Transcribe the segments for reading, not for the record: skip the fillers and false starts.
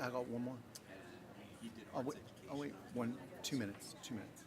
I got one more. I'll wait 2 minutes. 2 minutes.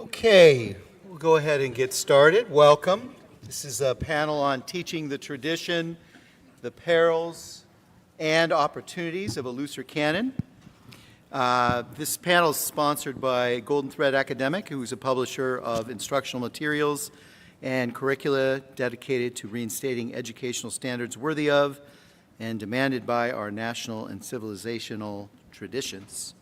Okay, we'll go ahead and get started. Welcome. This is a panel on teaching the tradition, the perils, and opportunities of a looser canon. This panel is sponsored by Golden Thread Academic, who is a publisher of instructional materials and curricula dedicated to reinstating educational standards worthy of and demanded by our national and civilizational traditions.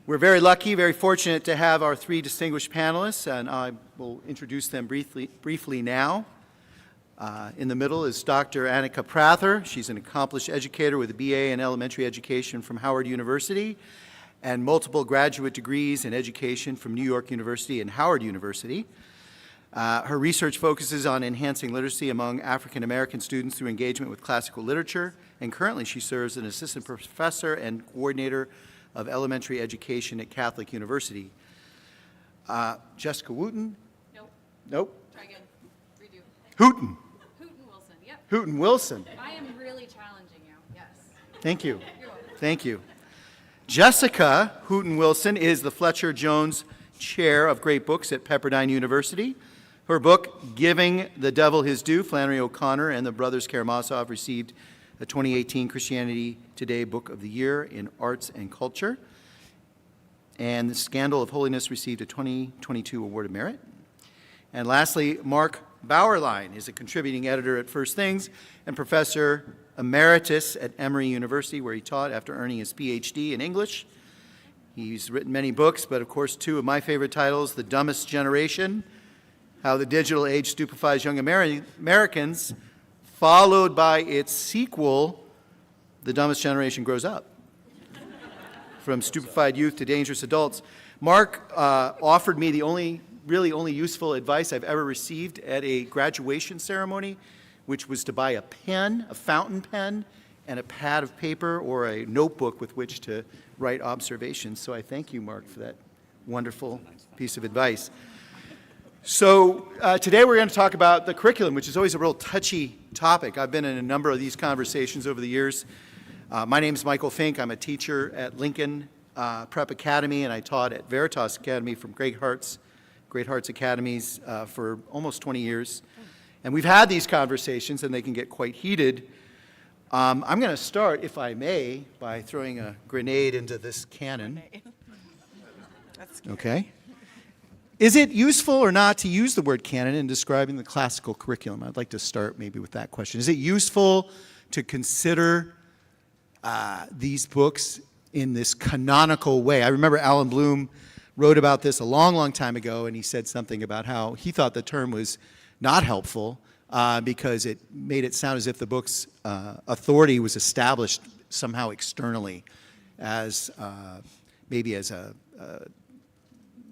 We're very lucky, very fortunate to have our three distinguished panelists, and I will introduce them briefly now. In the middle is Dr. Anika Prather. She's an accomplished educator with a BA in elementary education from Howard University and multiple graduate degrees in education from New York University and Howard University. Her research focuses on enhancing literacy among African American students through engagement with classical literature, and currently she serves as an assistant professor and coordinator of elementary education at Catholic University. Jessica Wooten? Nope. Try again. Redo. Hooten. Hooten Wilson, yep. Hooten Wilson. I am really challenging you, yes. Thank you. You're welcome. Thank you. Jessica Hooten Wilson is the Fletcher Jones Chair of Great Books at Pepperdine University. Her book, Giving the Devil His Due, Flannery O'Connor and the Brothers Karamazov received the 2018 Christianity Today Book of the Year in Arts and Culture. And The Scandal of Holiness received a 2022 Award of Merit. And lastly, Mark Bauerlein is a contributing editor at First Things and professor emeritus at Emory University, where he taught after earning his PhD in English. He's written many books, but of course two of my favorite titles, The Dumbest Generation, How the Digital Age Stupefies Young Americans, followed by its sequel, The Dumbest Generation Grows Up. From stupefied youth to dangerous adults. Mark offered me the only useful advice I've ever received at a graduation ceremony, which was to buy a pen, a fountain pen, and a pad of paper or a notebook with which to write observations. So I thank you, Mark, for that wonderful piece of advice. So today we're going to talk about the curriculum, which is always a real touchy topic. I've been in a number of these conversations over the years. My name is Michael Fink. I'm a teacher at Lincoln Prep Academy, and I taught at Veritas Academy from Great Hearts Academies for almost 20 years. And we've had these conversations, and they can get quite heated. I'm going to start, if I may, by throwing a grenade into this cannon. Okay. Is it useful or not to use the word canon in describing the classical curriculum? I'd like to start maybe with that question. Is it useful to consider these books in this canonical way? I remember Alan Bloom wrote about this a long, long time ago, and he said something about how he thought the term was not helpful because it made it sound as if the book's authority was established somehow externally as maybe as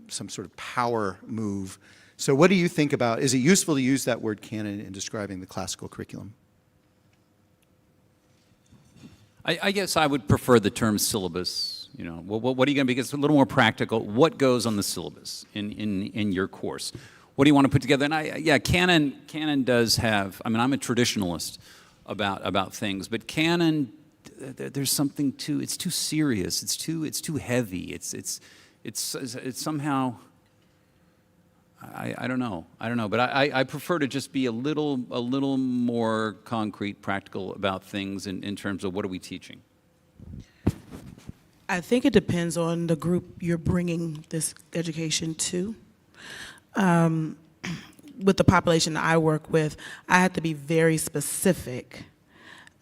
some sort of power move. So what do you think about, is it useful to use that word canon in describing the classical curriculum? I guess I would prefer the term syllabus. You know, what are you going to, because it's a little more practical. What goes on the syllabus in your course? What do you want to put together? And canon does have, I mean, I'm a traditionalist about things, but canon, there's something too, it's too serious, it's too heavy, it's somehow, I don't know, but I prefer to just be a little more concrete, practical about things in terms of what are we teaching. I think it depends on the group you're bringing this education to. With the population that I work with, I have to be very specific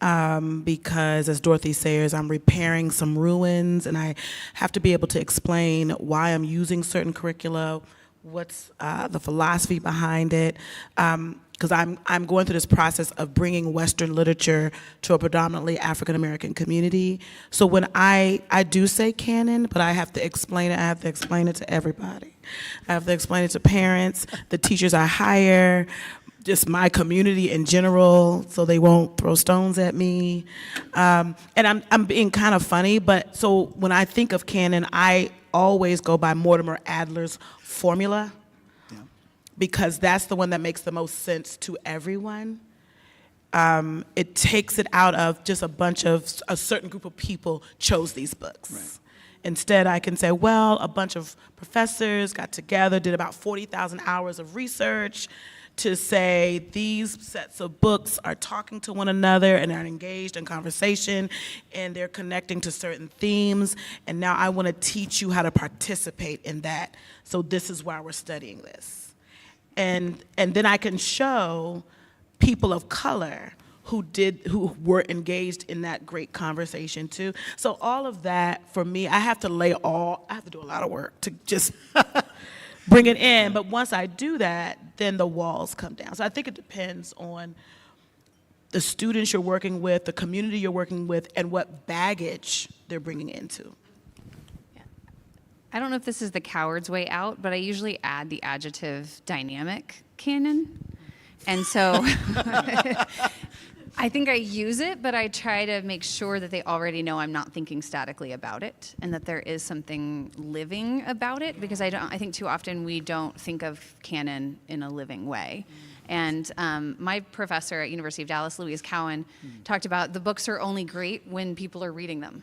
because, as Dorothy Sayers, I'm repairing some ruins, and I have to be able to explain why I'm using certain curricula, what's the philosophy behind it, because I'm going through this process of bringing Western literature to a predominantly African American community. So when I do say canon, but I have to explain it, I have to explain it to everybody. I have to explain it to parents, the teachers I hire, just my community in general, so they won't throw stones at me. And I'm being kind of funny, but so when I think of canon, I always go by Mortimer Adler's formula, because that's the one that makes the most sense to everyone. It takes it out of just a certain group of people chose these books. Right. Instead, I can say, well, a bunch of professors got together, did about 40,000 hours of research to say these sets of books are talking to one another and are engaged in conversation, and they're connecting to certain themes, and now I want to teach you how to participate in that, so this is why we're studying this. And then I can show people of color who were engaged in that great conversation too. So all of that, for me, I have to do a lot of work to just bring it in, but once I do that, then the walls come down. So I think it depends on the students you're working with, the community you're working with, and what baggage they're bringing into. I don't know if this is the coward's way out, but I usually add the adjective dynamic canon. And so I think I use it, but I try to make sure that they already know I'm not thinking statically about it and that there is something living about it, because I think too often we don't think of canon in a living way. And my professor at University of Dallas, Louise Cowan, talked about the books are only great when people are reading them.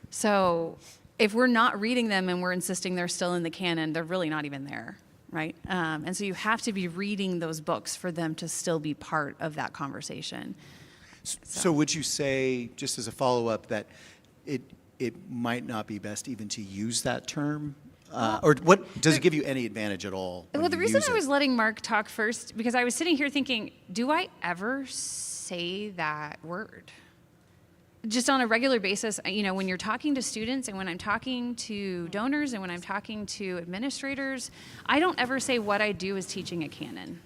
So if we're not reading them and we're insisting they're still in the canon, they're really not even there, right? And so you have to be reading those books for them to still be part of that conversation. So would you say, just as a follow-up, that it might not be best even to use that term? Or what does it give you any advantage at all? Well, the reason I was letting Mark talk first, because I was sitting here thinking, do I ever say that word? Just on a regular basis, you know, when you're talking to students and when I'm talking to donors and when I'm talking to administrators, I don't ever say what I do is teaching a canon.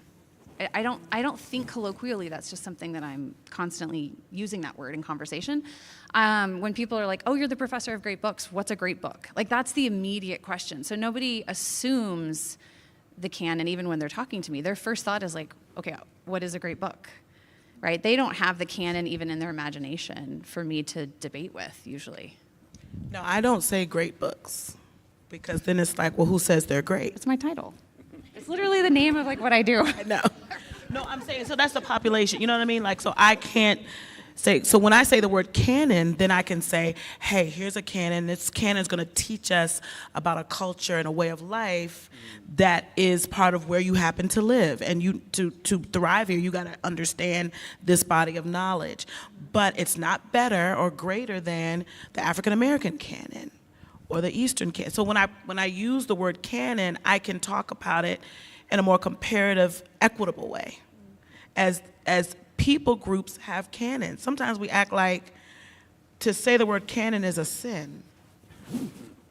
I don't think colloquially. That's just something that I'm constantly using that word in conversation. When people are like, oh, you're the professor of great books, what's a great book? Like, that's the immediate question. So nobody assumes the canon even when they're talking to me. Their first thought is like, okay, what is a great book? Right? They don't have the canon even in their imagination for me to debate with, usually. No, I don't say great books, because then it's like, well, who says they're great? It's my title. It's literally the name of like what I do. I know. No, I'm saying, so that's the population, you know what I mean? Like, so I can't say, so when I say the word canon, then I can say, hey, here's a canon. This canon is going to teach us about a culture and a way of life that is part of where you happen to live. And you to thrive here, you got to understand this body of knowledge. But it's not better or greater than the African American canon, or the Eastern canon. So when I use the word canon, I can talk about it in a more comparative, equitable way. As people groups have canons. Sometimes we act like to say the word canon is a sin.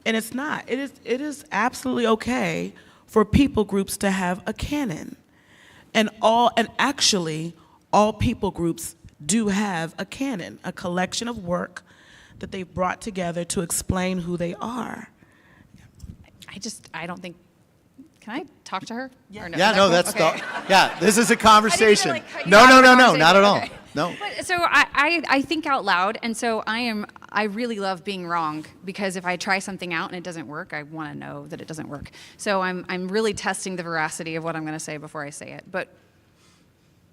And it's not. It is absolutely okay for people groups to have a canon. And actually all people groups do have a canon, a collection of work that they've brought together to explain who they are. I don't think, can I talk to her? Yeah. Or no? Yeah, Is no, that that's cool? Okay. this is a conversation. like, cut you No, out no, of the no, no, conversation. not at all. Okay. No. But, so I think out loud, and so I really love being wrong, because if I try something out and it doesn't work, I want to know that it doesn't work. So I'm really testing the veracity of what I'm going to say before I say it. But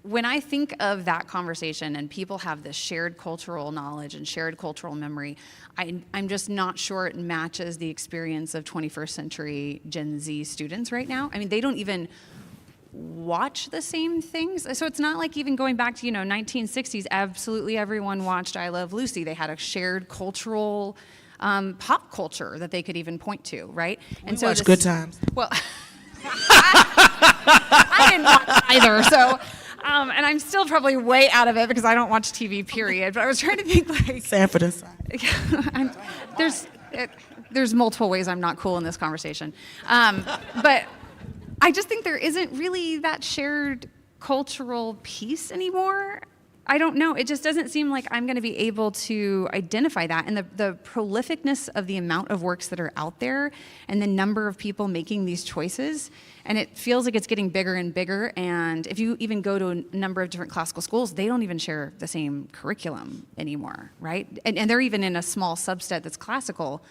when I think of that conversation and people have this shared cultural knowledge and shared cultural memory, I'm just not sure it matches the experience of 21st century Gen Z students right now. I mean, they don't even watch the same things. So it's not like even going back to, 1960s, absolutely everyone watched I Love Lucy. They had a shared cultural pop culture that they could even point to, right? And so watch Good Times. Well, I didn't watch either, so... and I'm still probably way out of it because I don't watch TV, period. But I was trying to think like... Sanford and Son. There's multiple ways I'm not cool in this conversation. But I just think there isn't really that shared cultural piece anymore. I don't know. It just doesn't seem like I'm going to be able to identify that. And the prolificness of the amount of works that are out there and the number of people making these choices, and it feels like it's getting bigger and bigger. And if you even go to a number of different classical schools, they don't even share the same curriculum anymore, right? And they're even in a small subset that's classical.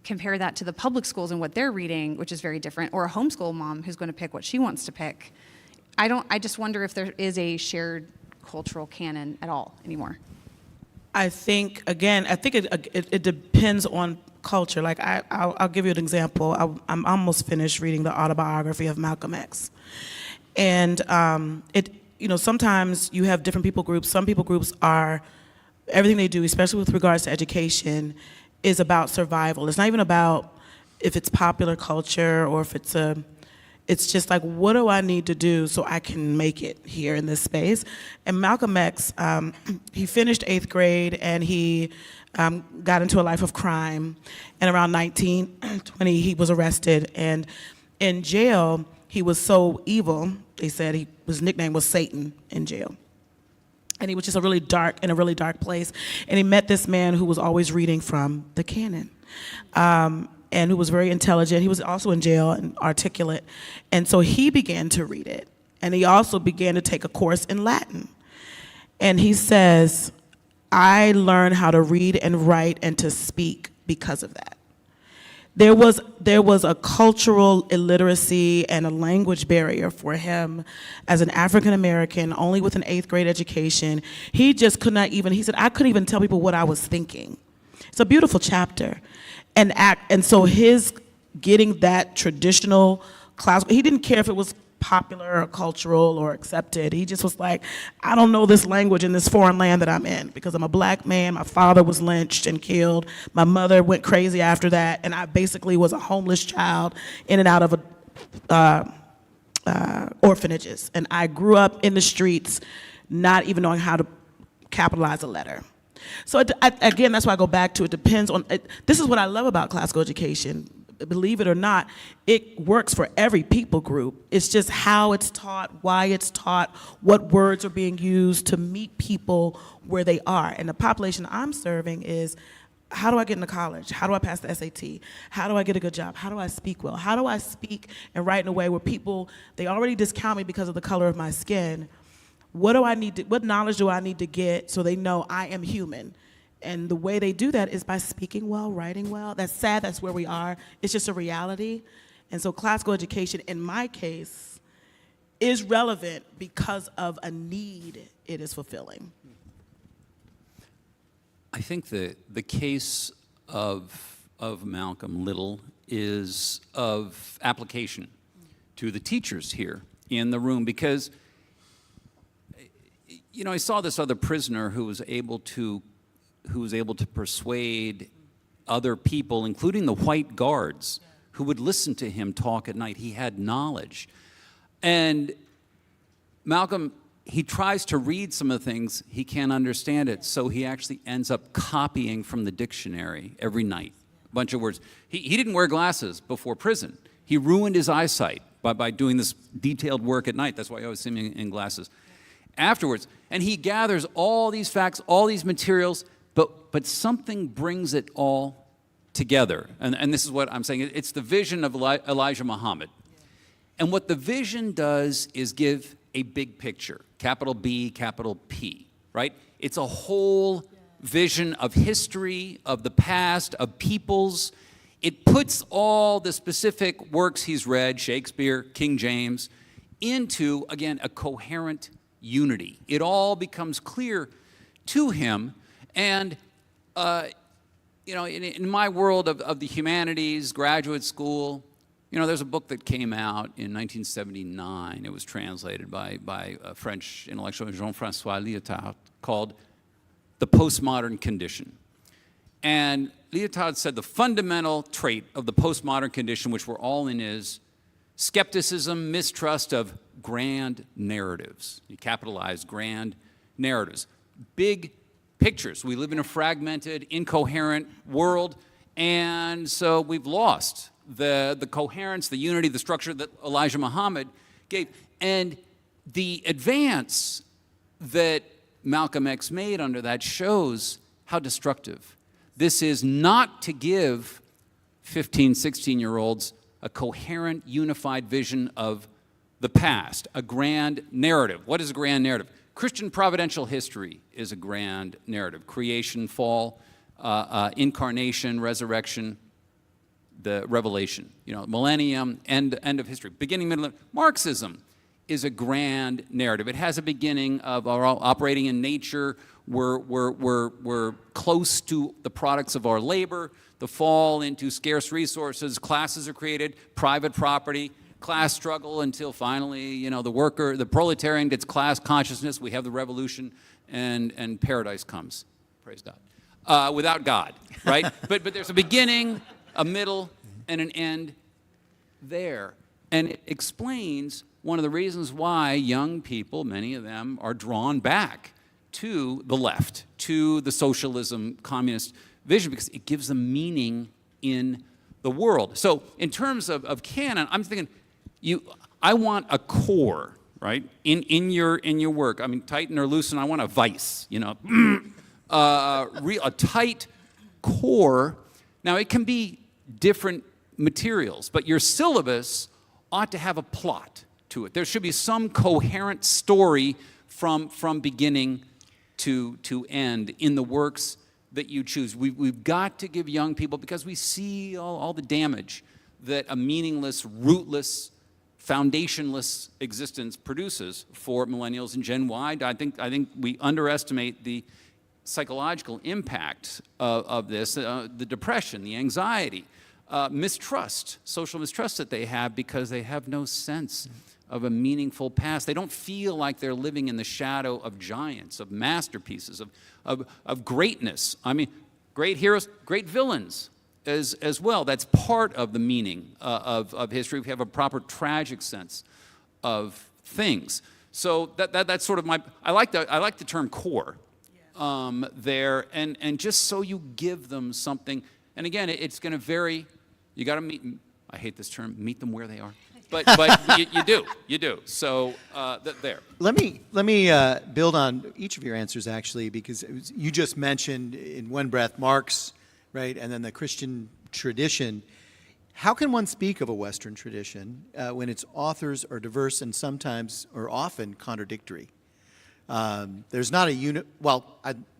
Compare that to the public schools and what they're reading, which is very different, or a homeschool mom who's going to pick what she wants to pick. I just wonder if there is a shared cultural canon at all anymore. I think it depends on culture. Like I'll give you an example. I'm almost finished reading the autobiography of Malcolm X, and sometimes you have different people groups. Some people groups are everything they do, especially with regards to education, is about survival. It's not even about if it's popular culture or if it's just like, what do I need to do so I can make it here in this space? And Malcolm X, he finished 8th grade and he got into a life of crime. And around 19, 20, he was arrested. And in jail, he was so evil, they said his nickname was Satan in jail. And he was just in a really dark place. And he met this man who was always reading from the canon. And who was very intelligent. He was also in jail and articulate. And so he began to read it. And he also began to take a course in Latin. And he says, I learned how to read and write and to speak because of that. There was a cultural illiteracy and a language barrier for him as an African American, only with an 8th grade education. He just could not even, he said, I couldn't even tell people what I was thinking. It's a beautiful chapter. And so his getting that traditional classical, he didn't care if it was popular or cultural or accepted. He just was like, I don't know this language in this foreign land that I'm in because I'm a black man. My father was lynched and killed. My mother went crazy after that. And I basically was a homeless child in and out of orphanages. And I grew up in the streets not even knowing how to capitalize a letter. So again, that's why I go back to it depends on, this is what I love about classical education. Believe it or not, it works for every people group. It's just how it's taught, why it's taught, what words are being used to meet people where they are. And the population I'm serving is, how do I get into college? How do I pass the SAT? How do I get a good job? How do I speak well? How do I speak and write in a way where people, they already discount me because of the color of my skin. What knowledge do I need to get so they know I am human? And the way they do that is by speaking well, writing well. That's sad, that's where we are. It's just a reality. And so classical education, in my case, is relevant because of a need it is fulfilling. I think the case of Malcolm Little is of application to the teachers here in the room because I saw this other prisoner who was able to persuade other people, including the white guards, who would listen to him talk at night. He had knowledge. And Malcolm, he tries to read some of the things, he can't understand it, so he actually ends up copying from the dictionary every night, a bunch of words. He didn't wear glasses before prison. He ruined his eyesight by doing this detailed work at night. That's why I always see him in glasses. Afterwards, and he gathers all these facts, all these materials, but something brings it all together. And this is what I'm saying. It's the vision of Elijah Muhammad. And what the vision does is give a big picture, capital B, capital P, right? It's a whole vision of history, of the past, of peoples. It puts all the specific works he's read, Shakespeare, King James, into, again, a coherent unity. It all becomes clear to him. And, in my world of the humanities, graduate school, there's a book that came out in 1979. It was translated by a French intellectual, Jean-François Lyotard, called The Postmodern Condition. And Lyotard said the fundamental trait of the postmodern condition, which we're all in, is skepticism, mistrust of grand narratives. You capitalize grand narratives. Big pictures. We live in a fragmented, incoherent world, and so we've lost the coherence, the unity, the structure that Elijah Muhammad gave. And the advance that Malcolm X made under that shows how destructive. This is not to give 15, 16-year-olds a coherent, unified vision of the past, a grand narrative. What is a grand narrative? Christian providential history is a grand narrative. Creation, fall, incarnation, resurrection, the revelation, millennium, end of history, beginning, middle. Marxism is a grand narrative. It has a beginning of our operating in nature. We're close to the products of our labor. The fall into scarce resources. Classes are created. Private property. Class struggle until finally, the worker, the proletarian gets class consciousness. We have the revolution, and paradise comes. Praise God. Without God, right? but there's a beginning, a middle, and an end there. And it explains one of the reasons why young people, many of them, are drawn back to the left, to the socialism, communist vision, because it gives them meaning in the world. So in terms of canon, I'm thinking, I want a core, right, in your work. I mean, tighten or loosen, I want a vice, a tight core. Now, it can be different materials, but your syllabus ought to have a plot to it. There should be some coherent story from beginning to end in the works that you choose. We've got to give young people, because we see all the damage that a meaningless, rootless, foundationless existence produces for millennials and Gen Y. I think we underestimate the psychological impact of this, the depression, the anxiety, mistrust, social mistrust that they have because they have no sense of a meaningful past. They don't feel like they're living in the shadow of giants, of masterpieces, of greatness. I mean, great heroes, great villains as well. That's part of the meaning of history. We have a proper tragic sense of things. So that's sort of I like the term core there, and just so you give them something. And again, it's going to vary. You got to meet. I hate this term. Meet them where they are. But you do. So there. Let me build on each of your answers, actually, because you just mentioned in one breath Marx, right, and then the Christian tradition. How can one speak of a Western tradition when its authors are diverse and sometimes or often contradictory? There's not a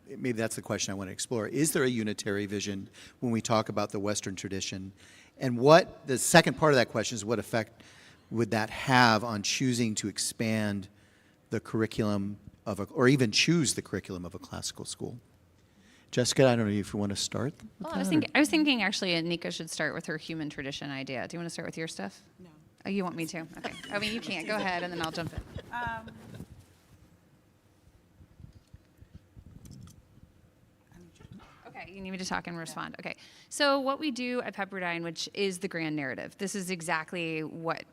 maybe that's the question I want to explore. Is there a unitary vision when we talk about the Western tradition? And what the second part of that question is, what effect would that have on choosing to expand the curriculum or even choose the curriculum of a classical school? Jessica, I don't know if you want to start. Well, I was thinking actually Anika should start with her human tradition idea. Do you want to start with your stuff? No. Oh, you want me to? Okay. I mean, you can't. Go ahead, and then I'll jump in. Okay. Okay, you need me to talk and respond. Okay, so what we do at Pepperdine, which is the grand narrative, this is exactly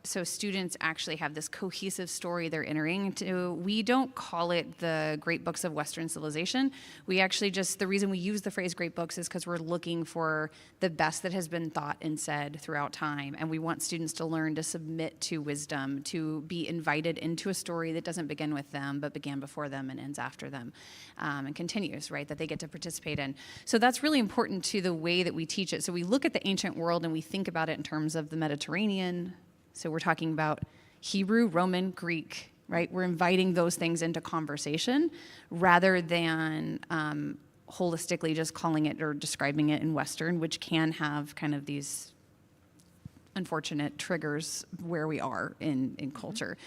so students actually have this cohesive story they're entering into. We don't call it the Great Books of Western Civilization. We actually the reason we use the phrase Great Books is because we're looking for the best that has been thought and said throughout time, and we want students to learn to submit to wisdom, to be invited into a story that doesn't begin with them, but began before them and ends after them, and continues, right, that they get to participate in. So that's really important to the way that we teach it. So we look at the ancient world and we think about it in terms of the Mediterranean. So we're talking about Hebrew, Roman, Greek, right? We're inviting those things into conversation rather than holistically just calling it or describing it in Western, which can have kind of these unfortunate triggers where we are in culture.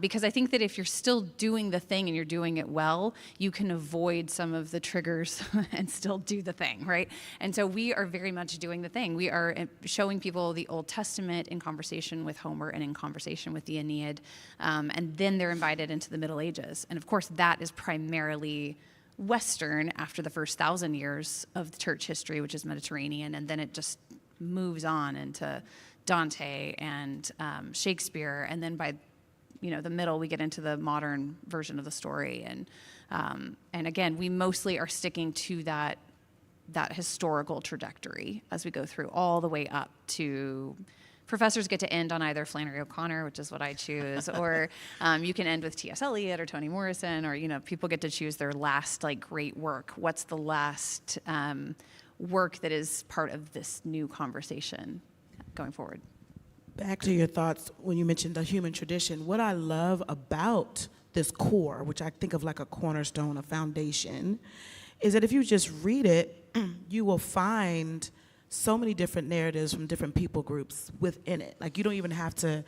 Because I think that if you're still doing the thing and you're doing it well, you can avoid some of the triggers and still do the thing, right? And so we are very much doing the thing. We are showing people the Old Testament in conversation with Homer and in conversation with the Aeneid, and then they're invited into the Middle Ages. And of course, that is primarily Western after the first 1,000 years of the church history, which is Mediterranean, and then it just moves on into Dante and Shakespeare, and then by the middle we get into the modern version of the story, and again we mostly are sticking to that historical trajectory as we go through all the way up to professors get to end on either Flannery O'Connor, which is what I choose, or you can end with T.S. Eliot or Toni Morrison, or people get to choose their last great work. What's the last work that is part of this new conversation going forward? Back to your thoughts when you mentioned the human tradition. What I love about this core, which I think of like a cornerstone, a foundation, is that if you just read it, you will find so many different narratives from different people groups within it. Like you don't even have to,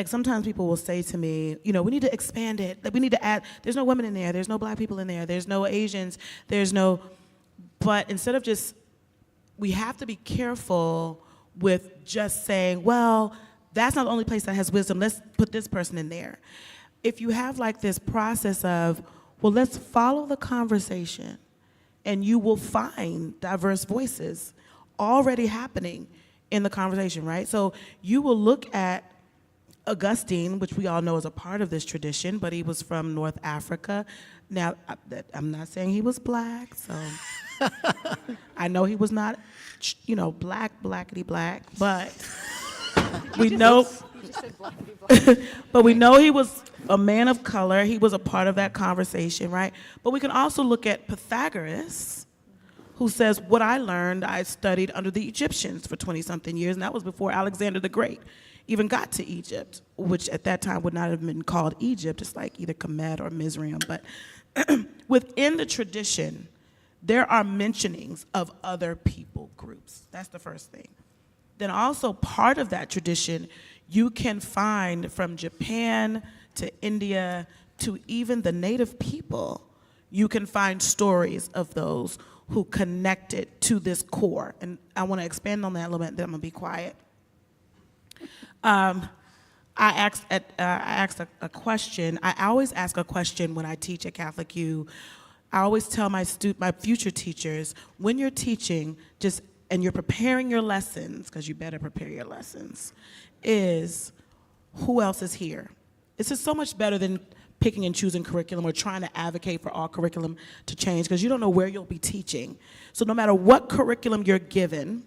sometimes people will say to me, we need to expand it, that we need to add, there's no women in there, there's no black people in there, there's no Asians, but instead of we have to be careful with just saying, well, that's not the only place that has wisdom, let's put this person in there. If you have this process of, well, let's follow the conversation, and you will find diverse voices already happening in the conversation, right? So you will look at Augustine, which we all know is a part of this tradition, but he was from North Africa. Now, I'm not saying he was black, so I know he was not, blackity black, but we know, but we know he was a man of color. He was a part of that conversation, right? But we can also look at Pythagoras, who says, what I learned, I studied under the Egyptians for 20-something years, and that was before Alexander the Great even got to Egypt, which at that time would not have been called Egypt. It's like either Kemet or Mizraim. But within the tradition, there are mentionings of other people groups. That's the first thing. Then also part of that tradition, you can find from Japan to India to even the native people, you can find stories of those who connected to this core. And I want to expand on that a little bit, then I'm going to be quiet. I asked a question. I always ask a question when I teach at Catholic U. I always tell my future teachers, when you're teaching, and you're preparing your lessons, because you better prepare your lessons, is who else is here? This is so much better than picking and choosing curriculum or trying to advocate for all curriculum to change, because you don't know where you'll be teaching. So no matter what curriculum you're given,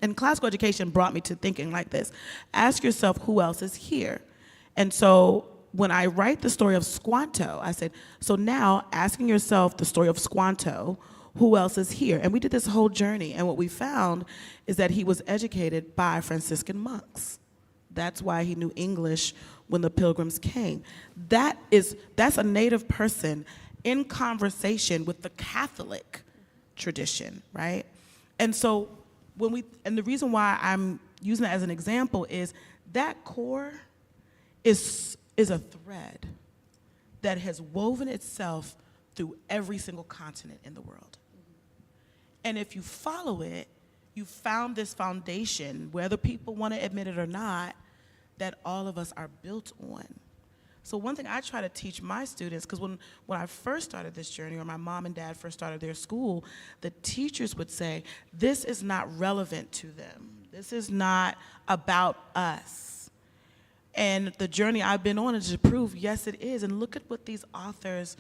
and classical education brought me to thinking like this, ask yourself who else is here. And so when I write the story of Squanto, I said, so now asking yourself the story of Squanto, who else is here? And we did this whole journey, and what we found is that he was educated by Franciscan monks. That's why he knew English when the Pilgrims came. That's a native person in conversation with the Catholic tradition, right? And so and the reason why I'm using that as an example is that core is a thread that has woven itself through every single continent in the world. And if you follow it, you found this foundation, whether people want to admit it or not, that all of us are built on. So one thing I try to teach my students, because when I first started this journey, or my mom and dad first started their school, the teachers would say, this is not relevant to them. This is not about us. And the journey I've been on is to prove, yes, it is. And look at what these authors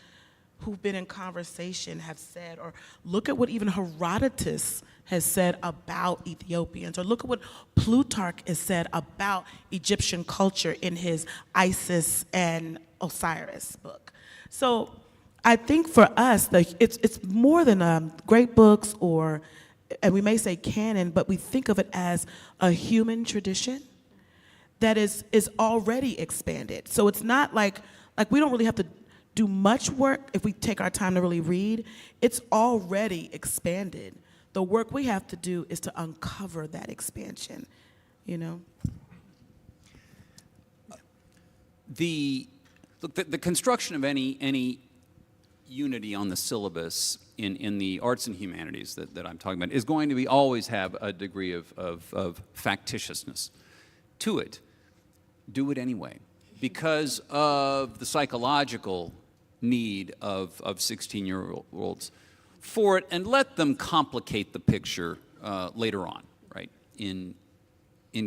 who've been in conversation have said, or look at what even Herodotus has said about Ethiopians, or look at what Plutarch has said about Egyptian culture in his Isis and Osiris book. So I think for us, it's more than great books, and we may say canon, but we think of it as a human tradition that is already expanded. So it's not like we don't really have to do much work if we take our time to really read. It's already expanded. The work we have to do is to uncover that expansion, you know? The construction of any unity on the syllabus in the arts and humanities that I'm talking about is going to always have a degree of factitiousness to it. Do it anyway, because of the psychological need of 16-year-olds for it, and let them complicate the picture later on, right, in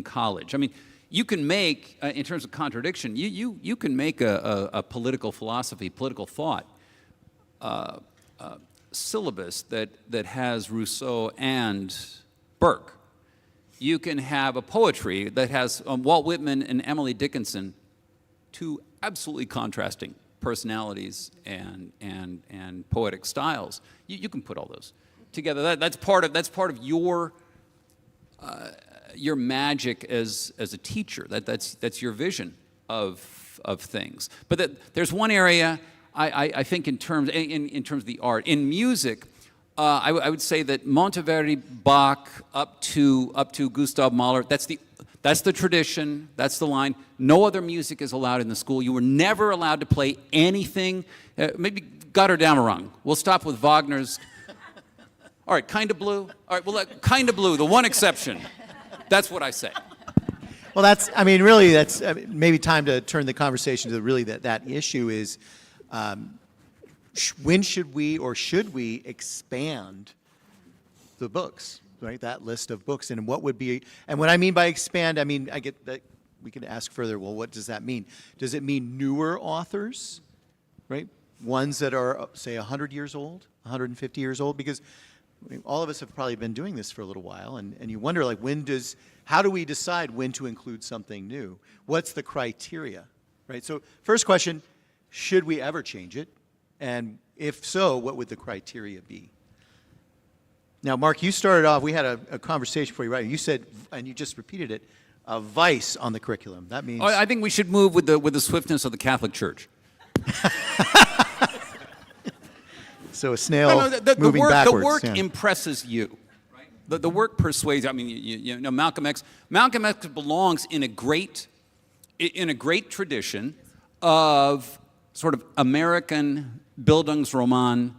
college. I mean, you can make, in terms of contradiction, you can make a political philosophy, political thought syllabus that has Rousseau and Burke. You can have a poetry that has Walt Whitman and Emily Dickinson, two absolutely contrasting personalities and poetic styles. You can put all those together. That's part of your magic as a teacher. That's your vision of things. But there's one area I think in terms of the art, in music. I would say that Monteverdi, Bach, up to Gustav Mahler. That's the tradition, that's the line. No other music is allowed in the school. You were never allowed to play anything. Maybe got her down a rung. We'll stop with Wagner's. All right, Kind of Blue. All right, well, Kind of Blue, the one exception. That's what I say. Well, that's maybe time to turn the conversation to really that issue is, when should we expand the books? Right, that list of books, and what would be, and what I mean by expand, I mean, I get that we can ask further, well, what does that mean? Does it mean newer authors, right? Ones that are, say, 100 years old, 150 years old? Because I mean, all of us have probably been doing this for a little while, and you wonder, like, how do we decide when to include something new? What's the criteria, right? So first question, should we ever change it? And if so, what would the criteria be? Now, Mark, you started off, we had a conversation before you, right? You said, and you just repeated it, a vice on the curriculum. That means... I think we should move with the swiftness of the Catholic Church. So a snail moving backwards. The work impresses you. Right? The work persuades. I mean, you know, Malcolm X belongs in a great tradition of sort of American Bildungsroman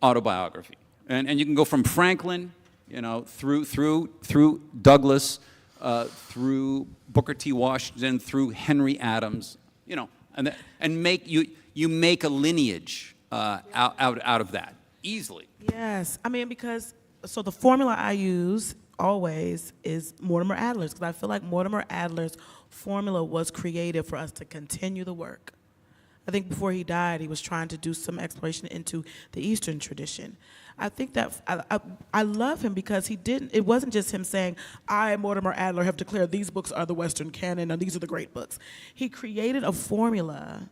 autobiography. And you can go from Franklin, you know, through Douglass, through Booker T. Washington, through Henry Adams, you know, and make a lineage out of that easily. Yes, I mean, because so the formula I use always is Mortimer Adler's, because I feel like Mortimer Adler's formula was created for us to continue the work. I think before he died, he was trying to do some exploration into the Eastern tradition. I think that I love him because it wasn't just him saying, I, Mortimer Adler, have declared these books are the Western canon and these are the great books. He created a formula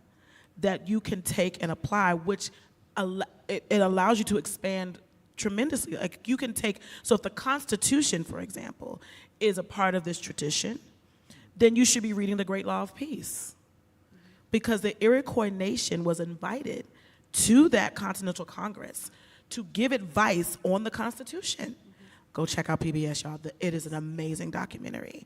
that you can take and apply, which it allows you to expand tremendously. Like you can take, so if the Constitution, for example, is a part of this tradition, then you should be reading the Great Law of Peace. Because the Iroquois nation was invited to that Continental Congress to give advice on the Constitution. Go check out PBS, y'all. It is an amazing documentary.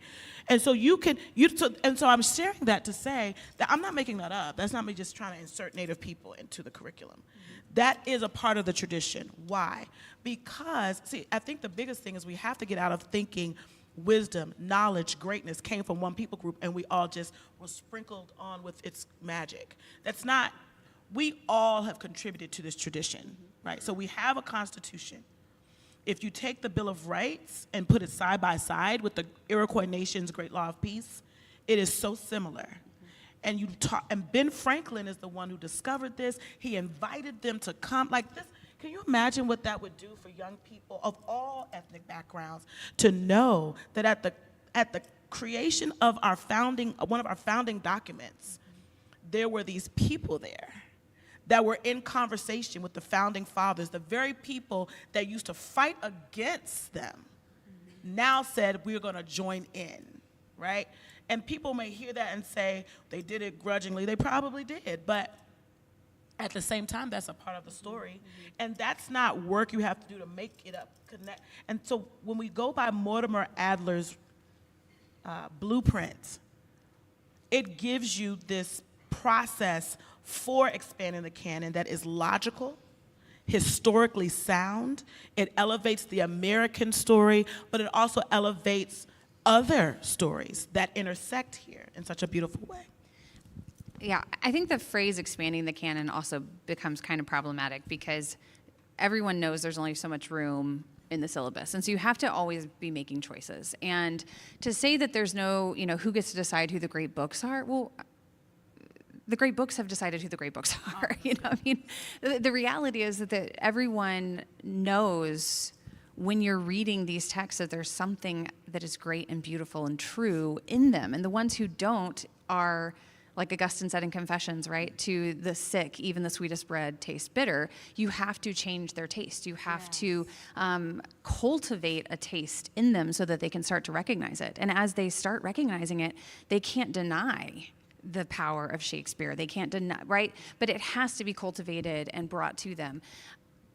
And so so I'm sharing that to say that I'm not making that up. That's not me just trying to insert Native people into the curriculum. That is a part of the tradition. Why? Because, see, I think the biggest thing is we have to get out of thinking wisdom, knowledge, greatness came from one people group, and we all just were sprinkled on with its magic. That's not, we all have contributed to this tradition, right? So we have a constitution. If you take the Bill of Rights and put it side by side with the Iroquois Nation's Great Law of Peace, it is so similar. And and Ben Franklin is the one who discovered this. He invited them to come like this. Can you imagine what that would do for young people of all ethnic backgrounds to know that at the creation of our one of our founding documents, there were these people there that were in conversation with the founding fathers, the very people that used to fight against them, now said, we're gonna join in, right? And people may hear that and say, they did it grudgingly. They probably did, but at the same time, that's a part of the story. And that's not work you have to do to make it up, connect. And so when we go by Mortimer Adler's blueprint, it gives you this process for expanding the canon that is logical, historically sound. It elevates the American story, but it also elevates other stories that intersect here in such a beautiful way. Yeah, I think the phrase expanding the canon also becomes kind of problematic because everyone knows there's only so much room in the syllabus. And so you have to always be making choices. And to say that there's no, who gets to decide who the great books are, well, the great books have decided who the great books are. The reality is that everyone knows when you're reading these texts that there's something that is great and beautiful and true in them. And the ones who don't are, like Augustine said in Confessions, right? To the sick, even the sweetest bread tastes bitter. You have to change their taste. You have to cultivate a taste in them so that they can start to recognize it. And as they start recognizing it, they can't deny the power of Shakespeare. They can't deny, right? But it has to be cultivated and brought to them.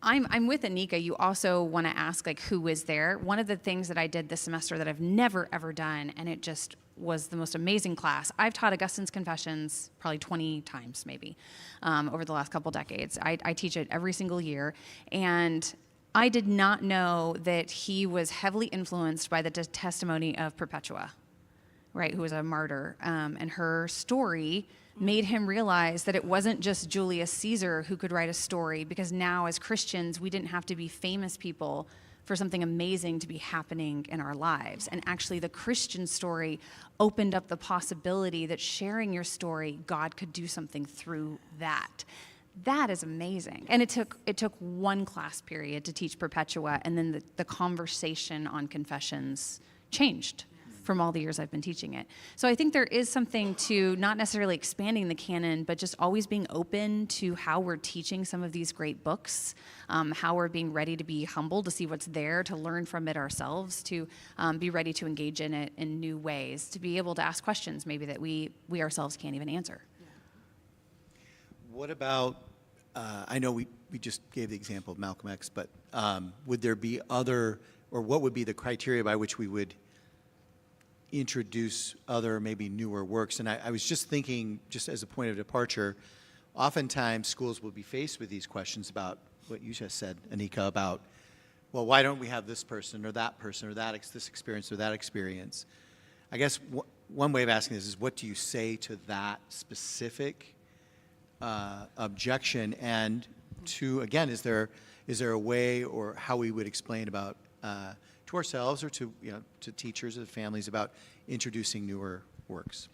I'm with Anika. You also want to ask, like, who is there? One of the things that I did this semester that I've never, ever done, and it just was the most amazing class. I've taught Augustine's Confessions probably 20 times, maybe, over the last couple decades. I teach it every single year, and I did not know that he was heavily influenced by the testimony of Perpetua, right, who was a martyr, and her story made him realize that it wasn't just Julius Caesar who could write a story, because now as Christians, we didn't have to be famous people for something amazing to be happening in our lives. And actually the Christian story opened up the possibility that sharing your story, God could do something through that. That is amazing. And it took one class period to teach Perpetua, and then the conversation on Confessions changed from all the years I've been teaching it. So I think there is something to not necessarily expanding the canon, but just always being open to how we're teaching some of these great books, how we're being ready to be humble, to see what's there, to learn from it ourselves, to be ready to engage in it in new ways, to be able to ask questions maybe that we ourselves can't even answer. What about, I know we just gave the example of Malcolm X, but would there be other, or what would be the criteria by which we would introduce other, maybe newer works? And I was just thinking, just as a point of departure, oftentimes schools will be faced with these questions about what you just said, Anika, about, well, why don't we have this person or that this experience or that experience? I guess one way of asking this is, what do you say to that specific objection? And to, again, is there a way or how we would explain about to ourselves or to teachers or families about introducing newer works?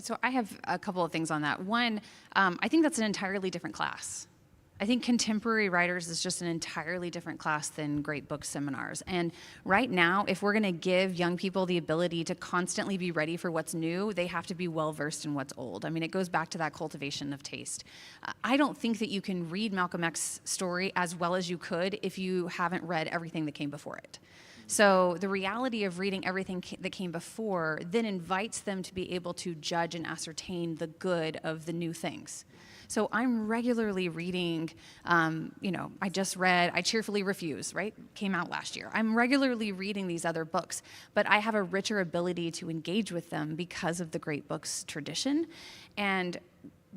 So I have a couple of things on that. One, I think that's an entirely different class. I think contemporary writers is just an entirely different class than great book seminars. And right now, if we're going to give young people the ability to constantly be ready for what's new, they have to be well-versed in what's old. I mean, it goes back to that cultivation of taste. I don't think that you can read Malcolm X's story as well as you could if you haven't read everything that came before it. So the reality of reading everything that came before then invites them to be able to judge and ascertain the good of the new things. So I'm regularly reading, I just read I Cheerfully Refuse, right? Came out last year. I'm regularly reading these other books, but I have a richer ability to engage with them because of the great books tradition. And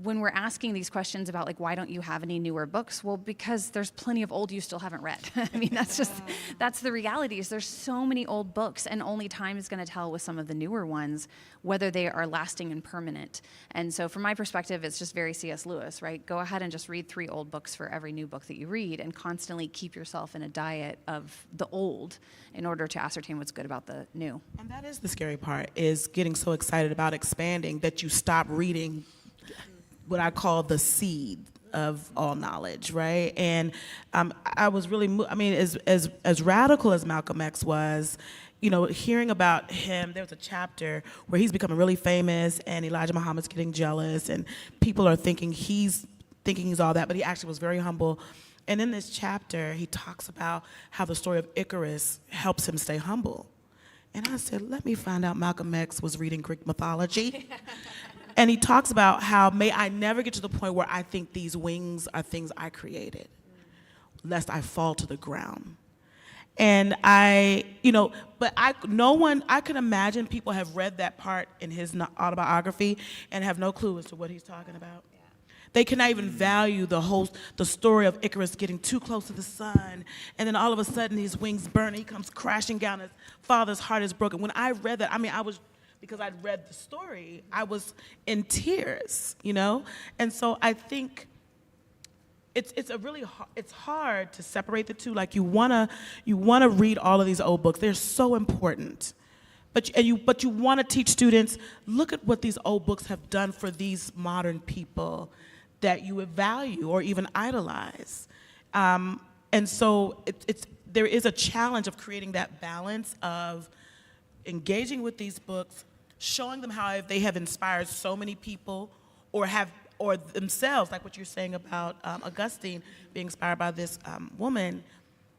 when we're asking these questions about like, why don't you have any newer books? Well, because there's plenty of old you still haven't read. I mean, that's the reality, is there's so many old books, and only time is going to tell with some of the newer ones whether they are lasting and permanent. And so from my perspective, it's just very C.S. Lewis, right? Go ahead and just read 3 old books for every new book that you read, and constantly keep yourself in a diet of the old in order to ascertain what's good about the new. And that is the scary part, is getting so excited about expanding that you stop reading what I call the seed of all knowledge, right? And I was really, as radical as Malcolm X was, you know, hearing about him, there was a chapter where he's becoming really famous, and Elijah Muhammad's getting jealous, and people are thinking he's all that, but he actually was very humble. And in this chapter, he talks about how the story of Icarus helps him stay humble. And I said, let me find out Malcolm X was reading Greek mythology. And he talks about how, may I never get to the point where I think these wings are things I created, lest I fall to the ground. And I could imagine people have read that part in his autobiography and have no clue as to what he's talking about. Yeah. They cannot even value the story of Icarus getting too close to the sun, and then all of a sudden his wings burn, and he comes crashing down, his father's heart is broken. When I read that, because I'd read the story, I was in tears, you know? And so I think it's hard to separate the two. Like, you wanna read all of these old books. They're so important. But you wanna teach students, look at what these old books have done for these modern people that you would value or even idolize. And so there is a challenge of creating that balance of engaging with these books, showing them how they have inspired so many people, or themselves, like what you're saying about Augustine being inspired by this woman.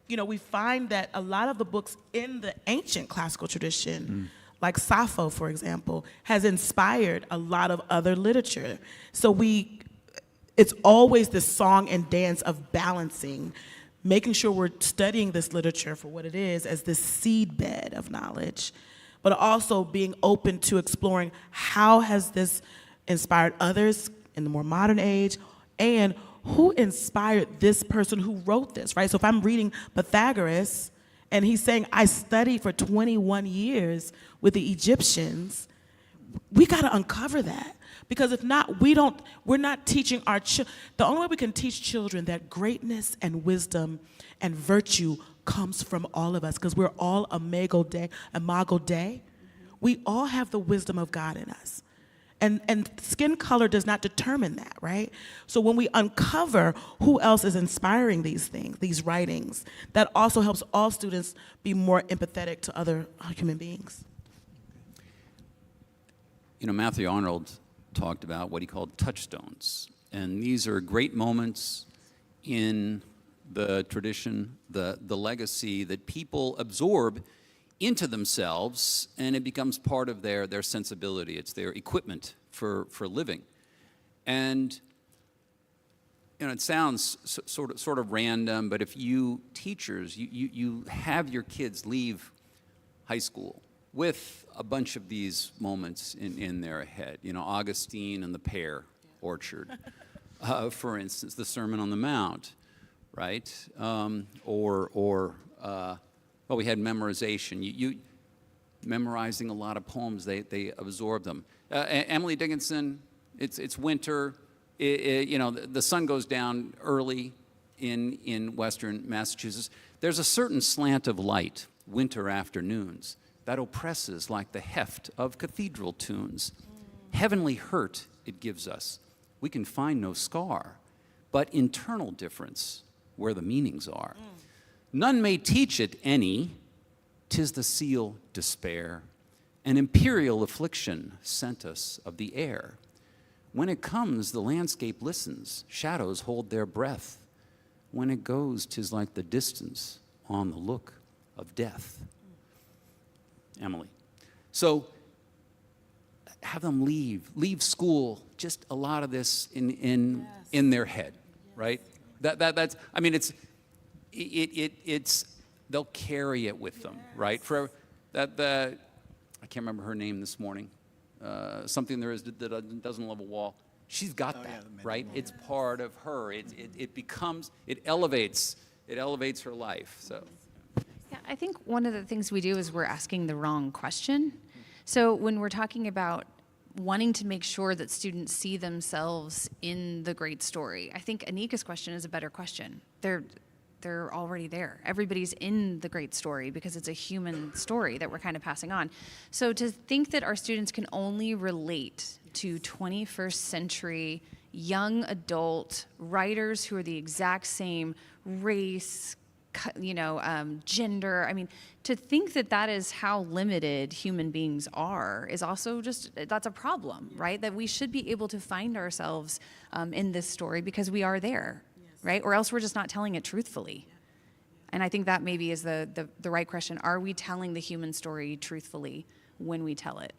You know, we find that a lot of the books in the ancient classical tradition, like Sappho, for example, has inspired a lot of other literature. So it's always this song and dance of balancing, making sure we're studying this literature for what it is, as this seedbed of knowledge, but also being open to exploring how has this inspired others in the more modern age, and who inspired this person who wrote this, right? So if I'm reading Pythagoras, and he's saying, I studied for 21 years with the Egyptians, we gotta uncover that. Because if not, we're not teaching our children. The only way we can teach children that greatness and wisdom and virtue comes from all of us, because we're all imago Dei. We all have the wisdom of God in us. And skin color does not determine that, right? So when we uncover who else is inspiring these things, these writings, that also helps all students be more empathetic to other human beings. You know, Matthew Arnold talked about what he called touchstones. And these are great moments in the tradition, the legacy that people absorb into themselves, and it becomes part of their sensibility. It's their equipment for living. And you know, it sounds sort of random, but if you teachers, you have your kids leave high school with a bunch of these moments in their head. You know, Augustine and the pear orchard, for instance, the Sermon on the Mount, right? Well, we had memorization. You memorizing a lot of poems, they absorb them. Emily Dickinson, it's winter. You know, the sun goes down early in western Massachusetts. There's a certain slant of light, winter afternoons, that oppresses like the heft of cathedral tunes. Heavenly hurt it gives us. We can find no scar, but internal difference where the meanings are. None may teach it any, 'tis the seal despair, an imperial affliction sent us of the air. When it comes, the landscape listens, shadows hold their breath. When it goes, 'tis like the distance on the look of death. Emily. So have them leave school, just a lot of this in their head, right? That's, I mean, it's they'll carry it with them, right? For I can't remember her name this morning. Something there is that doesn't love a wall. she's got Oh, that, yeah, the mental right? model. It's part of her. It becomes, it elevates her life. So. Yeah, I think one of the things we do is we're asking the wrong question. So when we're talking about wanting to make sure that students see themselves in the great story, I think Anika's question is a better question. They're already there. Everybody's in the great story because it's a human story that we're kind of passing on. So to think that our students can only relate to 21st century young adult writers who are the exact same race, gender. I mean, to think that that is how limited human beings are is also that's a problem, right? That we should be able to find ourselves in this story because we are there, right? Or else we're just not telling it truthfully. And I think that maybe is the right question. Are we telling the human story truthfully when we tell it?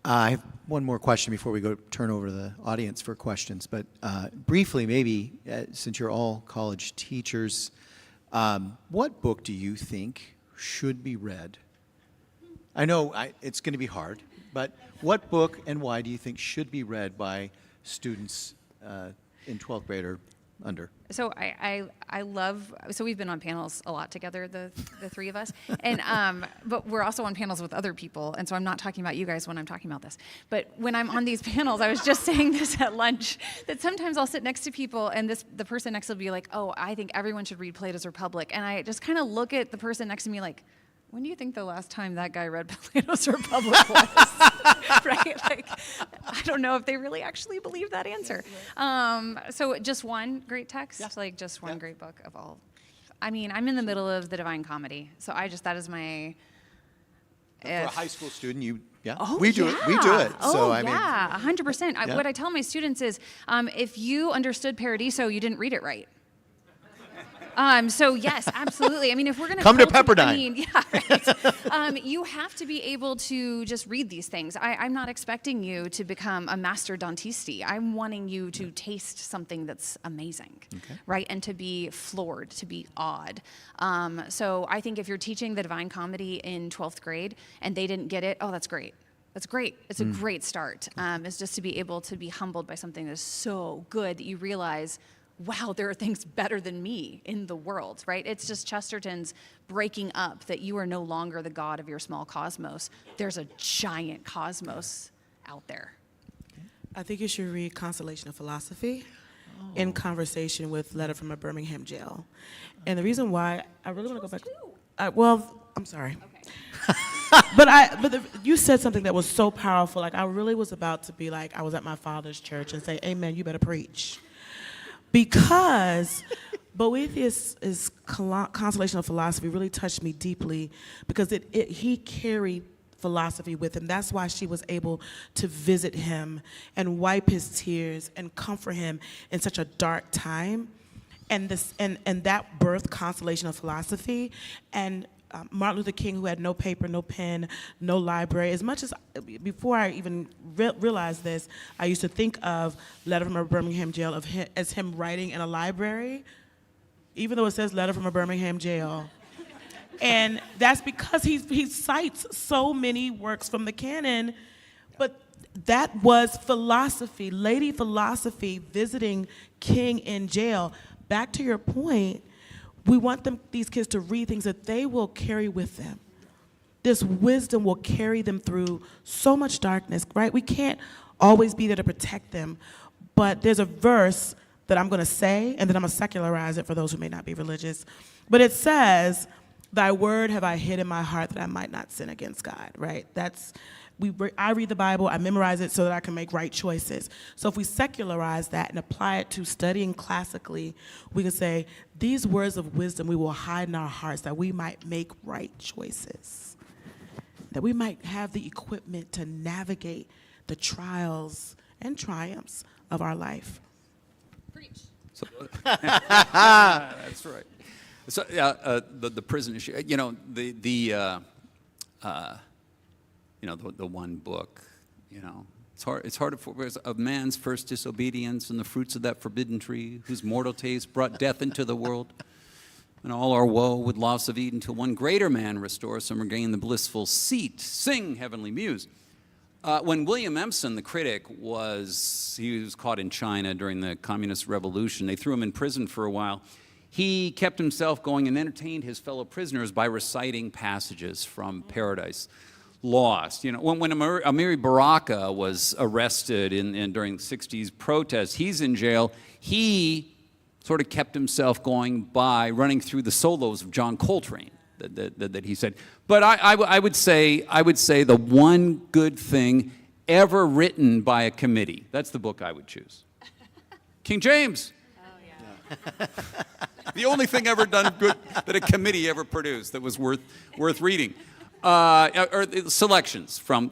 I have one more question before we turn over to the audience for questions. But briefly, maybe, since you're all college teachers, what book do you think should be read? I know it's going to be hard, but what book and why do you think should be read by students in 12th grade or under? So I love, so we've been on panels a lot together, the three of us, and but we're also on panels with other people, and so I'm not talking about you guys when I'm talking about this. But when I'm on these panels, I was just saying this at lunch, that sometimes I'll sit next to people, and the person next to me will be like, oh, I think everyone should read Plato's Republic, and I just kind of look at the person next to me like, when do you think the last time that guy read Plato's Republic was? Right? Like, I don't know if they really actually believe that answer. So just one great text, like just one great book of all. I mean, I'm in the middle of the Divine Comedy, so that is my. For a high school student, Oh, we do it. We do it. Oh, So yeah, 100%. Yeah. What I tell my students is, if you understood Paradiso, you didn't read it right. So yes, absolutely. I mean, if we're going to Come to Pepperdine. I mean, yeah, right. You have to be able to just read these things. I'm not expecting you to become a master Dantisti. I'm wanting you to taste something that's amazing, right? And to be floored, to be awed. So I think if you're teaching the Divine Comedy in 12th grade and they didn't get it, oh, that's great. That's great. It's a great start. It's just to be able to be humbled by something that's so good that you realize, wow, there are things better than me in the world, right? It's just Chesterton's breaking up that you are no longer the god of your small cosmos. There's a giant cosmos out there. I think you should read Constellation of Philosophy in conversation with Letter from a Birmingham Jail. And the reason why I really want to go back. I'm sorry. Okay. You said something that was so powerful. Like, I really was about to be like, I was at my father's church and say, amen, you better preach. Because Boethius' Constellation of Philosophy really touched me deeply because he carried philosophy with him. That's why she was able to visit him and wipe his tears and comfort him in such a dark time. And that birthed Constellation of Philosophy. And Martin Luther King, who had no paper, no pen, no library. As much as, before I even realized this, I used to think of Letter from a Birmingham Jail as him writing in a library, even though it says Letter from a Birmingham Jail. And that's because he cites so many works from the canon, but that was philosophy, lady philosophy visiting King in jail. Back to your point, we want these kids to read things that they will carry with them. This wisdom will carry them through so much darkness, right? We can't always be there to protect them. But there's a verse that I'm going to say, and then I'm going to secularize it for those who may not be religious. But it says, thy word have I hid in my heart that I might not sin against God, right? I read the Bible, I memorize it so that I can make right choices. So if we secularize that and apply it to studying classically, we can say, these words of wisdom we will hide in our hearts that we might make right choices, that we might have the equipment to navigate the trials and triumphs of our life. Preach. So, that's right. So the prison issue, the one book, it's hard for of man's first disobedience and the fruits of that forbidden tree, whose mortal taste brought death into the world, and all our woe with loss of Eden, till one greater man restore us and regain the blissful seat. Sing, heavenly muse. When William Empson, the critic, he was caught in China during the Communist Revolution. They threw him in prison for a while. He kept himself going and entertained his fellow prisoners by reciting passages from Paradise Lost. You know, when Amiri Baraka was arrested during the 60s protests, he's in jail. He sort of kept himself going by running through the solos of John Coltrane that he said. But I would say the one good thing ever written by a committee, that's the book I would choose. King James. Oh, yeah. The only thing ever done good that a committee ever produced that was worth reading. Or selections from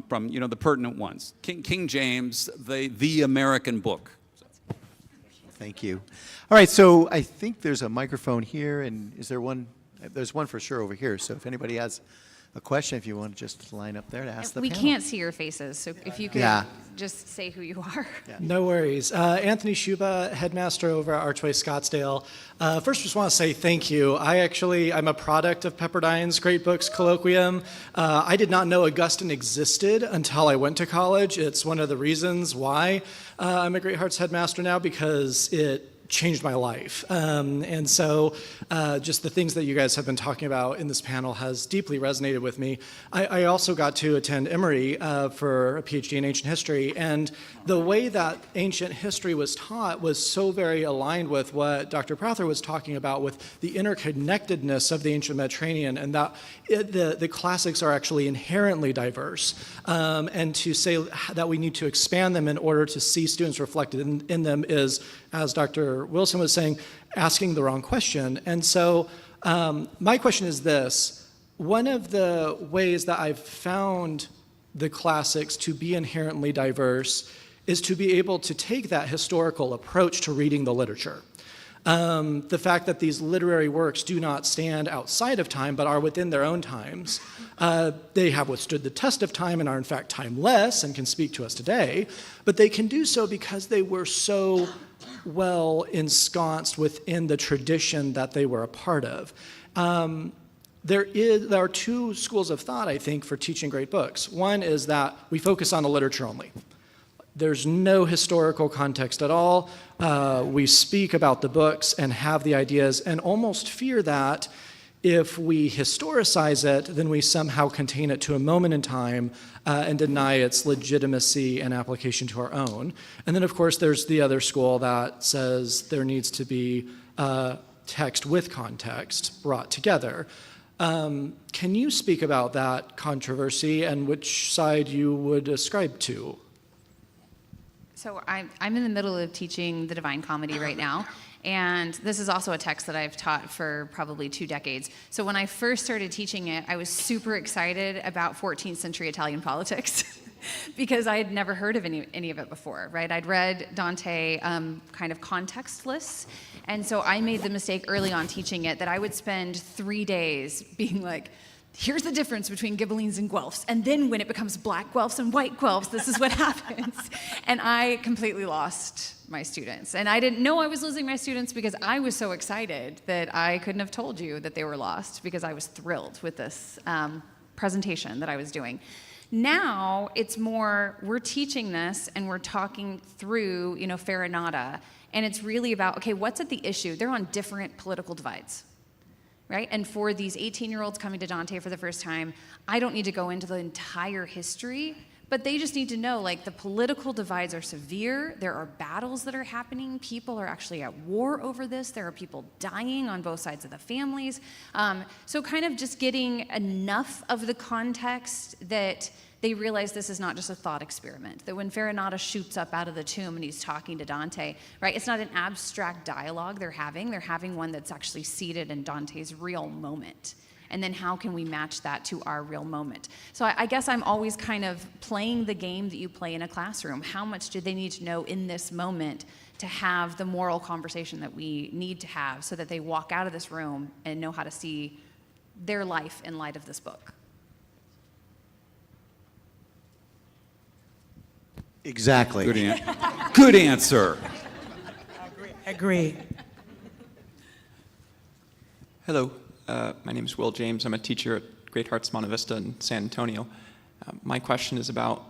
the pertinent ones. King James, the American book. Thank you. All right, so I think there's a microphone here, and is there one? There's one for sure over here. So if anybody has a question, if you want to just line up there to ask the We panel. can't see your faces, so if you could just say who you are. No worries. Anthony Shuba, headmaster over at Archway Scottsdale. First, just want to say thank you. I'm a product of Pepperdine's Great Books Colloquium. I did not know Augustine existed until I went to college. It's one of the reasons why I'm a Great Hearts headmaster now, because it changed my life. And so just the things that you guys have been talking about in this panel has deeply resonated with me. I also got to attend Emory for a PhD in ancient history, and the way that ancient history was taught was so very aligned with what Dr. Prather was talking about, with the interconnectedness of the ancient Mediterranean, and that the classics are actually inherently diverse, and to say that we need to expand them in order to see students reflected in them is, as Dr. Wilson was saying, asking the wrong question. And so my question is this: one of the ways that I've found the classics to be inherently diverse is to be able to take that historical approach to reading the literature. The fact that these literary works do not stand outside of time but are within their own times. They have withstood the test of time and are in fact timeless and can speak to us today, but they can do so because they were so well ensconced within the tradition that they were a part of. There are two schools of thought, I think, for teaching great books. One is that we focus on the literature only. There's no historical context at all. We speak about the books and have the ideas and almost fear that if we historicize it, then we somehow contain it to a moment in time and deny its legitimacy and application to our own. And then, of course, there's the other school that says there needs to be text with context brought together. Can you speak about that controversy and which side you would ascribe to? So I'm in the middle of teaching the Divine Comedy right now, and this is also a text that I've taught for probably 2 decades. So when I first started teaching it, I was super excited about 14th century Italian politics because I had never heard of any of it before, right? I'd read Dante kind of contextless, and so I made the mistake early on teaching it that I would spend 3 days being like, here's the difference between Ghibellines and Guelphs. And then when it becomes black Guelphs and white Guelphs, this is what happens. And I completely lost my students. And I didn't know I was losing my students because I was so excited that I couldn't have told you that they were lost because I was thrilled with this presentation that I was doing. Now it's more, we're teaching this and we're talking through, Farinata. And it's really about, okay, what's at the issue? They're on different political divides. Right? And for these 18-year-olds coming to Dante for the first time, I don't need to go into the entire history, but they just need to know, the political divides are severe. There are battles that are happening. People are actually at war over this. There are people dying on both sides of the families. So kind of just getting enough of the context that they realize this is not just a thought experiment, that when Farinata shoots up out of the tomb and he's talking to Dante, right, it's not an abstract dialogue they're having one that's actually seated in Dante's real moment. And then how can we match that to our real moment? So I guess I'm always kind of playing the game that you play in a classroom. How much do they need to know in this moment to have the moral conversation that we need to have so that they walk out of this room and know how to see their life in light of this book? Exactly. Good answer. Agree. Hello, my name is Will James. I'm a teacher at Great Hearts Monte Vista in San Antonio. My question is about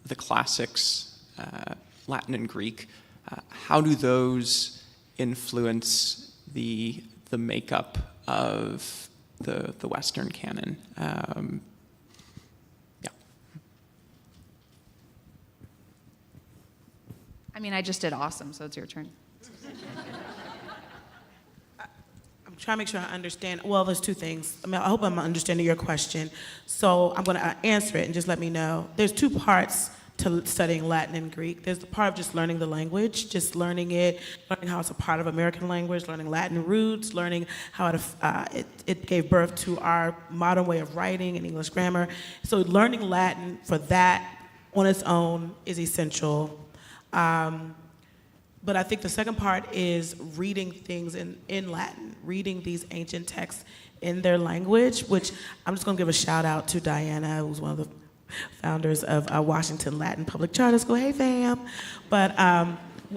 the classics, Latin and Greek, how do those influence the makeup of the Western canon? Yeah. I mean, I just did awesome, so it's your turn. I'm trying to make sure I understand. Well, there's two things. I hope I'm understanding your question. So I'm going to answer it and just let me know. There's two parts to studying Latin and Greek. There's the part of just learning the language, just learning it, learning how it's a part of American language, learning Latin roots, learning how it gave birth to our modern way of writing and English grammar. So learning Latin for that on its own is essential. But I think the second part is reading things in Latin, reading these ancient texts in their language, which I'm just going to give a shout out to Diana, who's one of the founders of Washington Latin Public Charter School. Hey, fam. But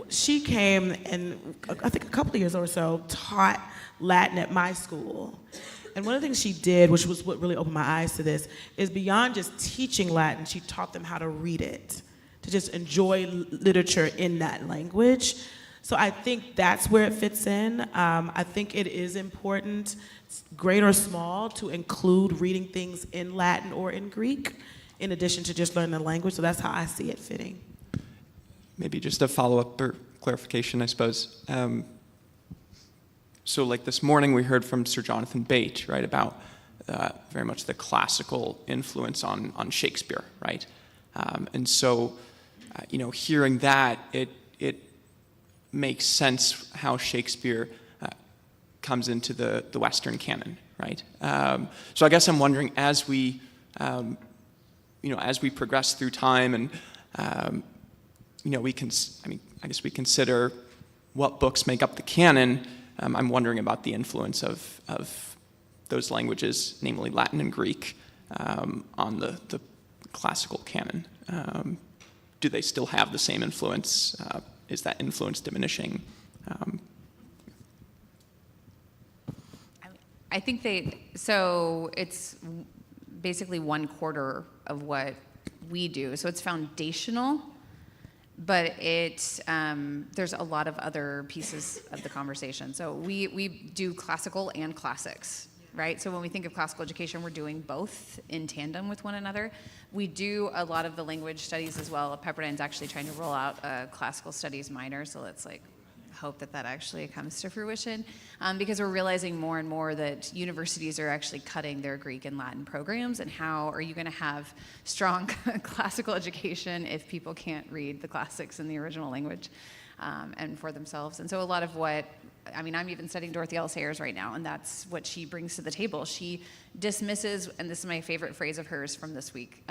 she came and I think a couple of years or so taught Latin at my school. And one of the things she did, which was what really opened my eyes to this, is beyond just teaching Latin, she taught them how to read it, to just enjoy literature in that language. So I think that's where it fits in. I think it is important, great or small, to include reading things in Latin or in Greek, in addition to just learning the language. So that's how I see it fitting. Maybe just a follow-up or clarification, I suppose. So like this morning we heard from Sir Jonathan Bate, right, about very much the classical influence on Shakespeare, right? And so, hearing that, it makes sense how Shakespeare comes into the Western canon, right? So I guess I'm wondering, as we progress through time, and I guess we consider what books make up the canon. I'm wondering about the influence of those languages, namely Latin and Greek, on the classical canon. Do they still have the same influence? Is that influence diminishing? I think so it's basically 1/4 of what we do. So it's foundational, but there's a lot of other pieces of the conversation. So we do classical and classics, right? So when we think of classical education, we're doing both in tandem with one another. We do a lot of the language studies as well. Pepperdine's actually trying to roll out a classical studies minor, so let's hope that actually comes to fruition, because we're realizing more and more that universities are actually cutting their Greek and Latin programs, and how are you going to have strong classical education if people can't read the classics in the original language and for themselves? And so a lot of I'm even studying Dorothy L. Sayers right now, and that's what she brings to the table. She dismisses, and this is my favorite phrase of hers from this week,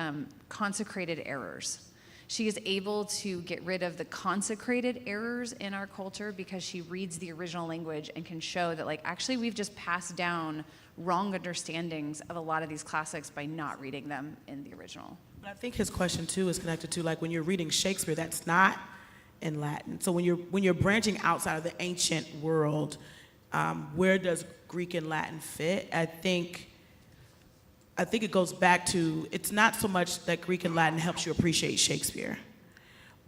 consecrated errors. She is able to get rid of the consecrated errors in our culture because she reads the original language and can show that, actually we've just passed down wrong understandings of a lot of these classics by not reading them in the original. But I think his question too is connected to when you're reading Shakespeare, that's not in Latin. So when you're branching outside of the ancient world, where does Greek and Latin fit? I think it goes back to, it's not so much that Greek and Latin helps you appreciate Shakespeare,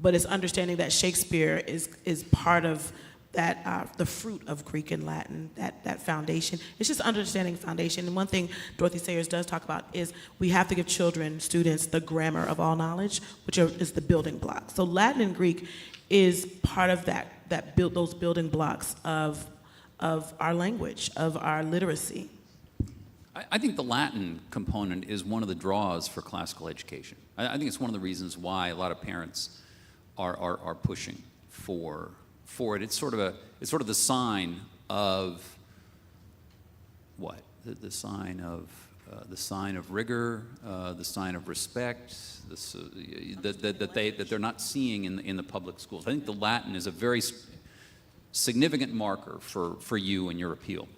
but it's understanding that Shakespeare is part of that, the fruit of Greek and Latin, that foundation. It's just understanding foundation. And one thing Dorothy Sayers does talk about is we have to give students, the grammar of all knowledge, which is the building blocks. So Latin and Greek is part of those building blocks of our language, of our literacy. I think the Latin component is one of the draws for classical education. I think it's one of the reasons why a lot of parents are pushing for it. It's sort of the sign of what? The sign of rigor, the sign of respect, that they're not seeing in the public schools. I think the Latin is a very significant marker for you and your appeal.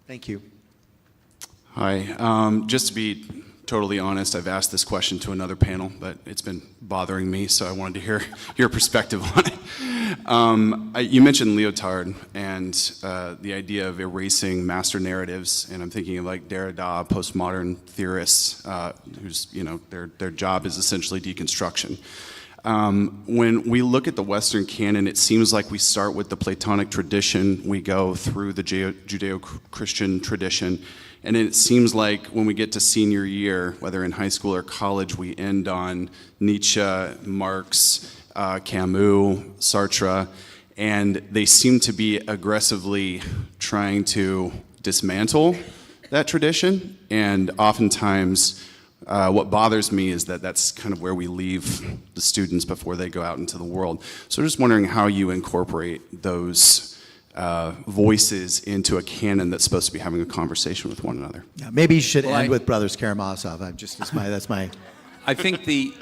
Thank you. Hi. Just to be totally honest, I've asked this question to another panel, but it's been bothering me, so I wanted to hear your perspective on it. You mentioned Lyotard and the idea of erasing master narratives, and I'm thinking of like Derrida, postmodern theorists, whose their job is essentially deconstruction. When we look at the Western canon, it seems like we start with the Platonic tradition, we go through the Judeo-Christian tradition, and it seems like when we get to senior year, whether in high school or college, we end on Nietzsche, Marx, Camus, Sartre, and they seem to be aggressively trying to dismantle that tradition, and oftentimes what bothers me is that that's kind of where we leave the students before they go out into the world. So I'm just wondering how you incorporate those voices into a canon that's supposed to be having a conversation with one another. Yeah, maybe you should end with Brothers Karamazov. That's my. I think there's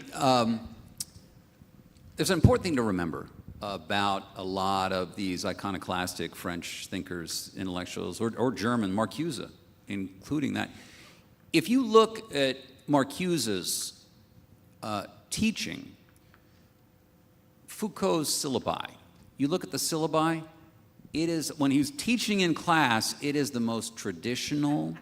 an important thing to remember about a lot of these iconoclastic French thinkers, intellectuals, or German, Marcuse, including that. If you look at Marcuse's teaching, Foucault's syllabi, you look at the syllabi, it is, when he's teaching in class, it is the most traditional,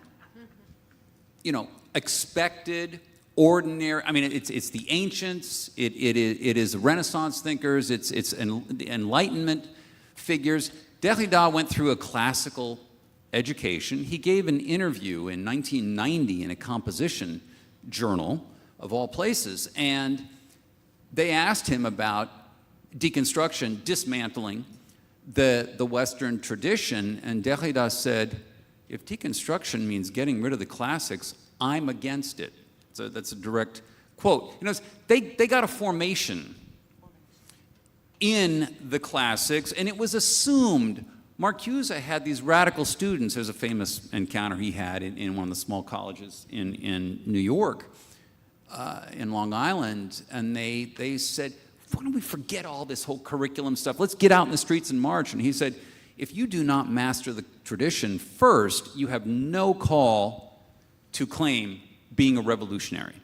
expected, ordinary. I mean, it's the ancients, it is Renaissance thinkers, it's the Enlightenment figures. Derrida went through a classical education. He gave an interview in 1990 in a composition journal, of all places, and they asked him about deconstruction, dismantling the Western tradition, and Derrida said, if deconstruction means getting rid of the classics, I'm against it. So that's a direct quote. They got a formation in the classics, and it was assumed. Marcuse had these radical students. There's a famous encounter he had in one of the small colleges in New York, in Long Island, and they said, why don't we forget all this whole curriculum stuff? Let's get out in the streets and march. And he said, if you do not master the tradition first, you have no call to claim being a revolutionary.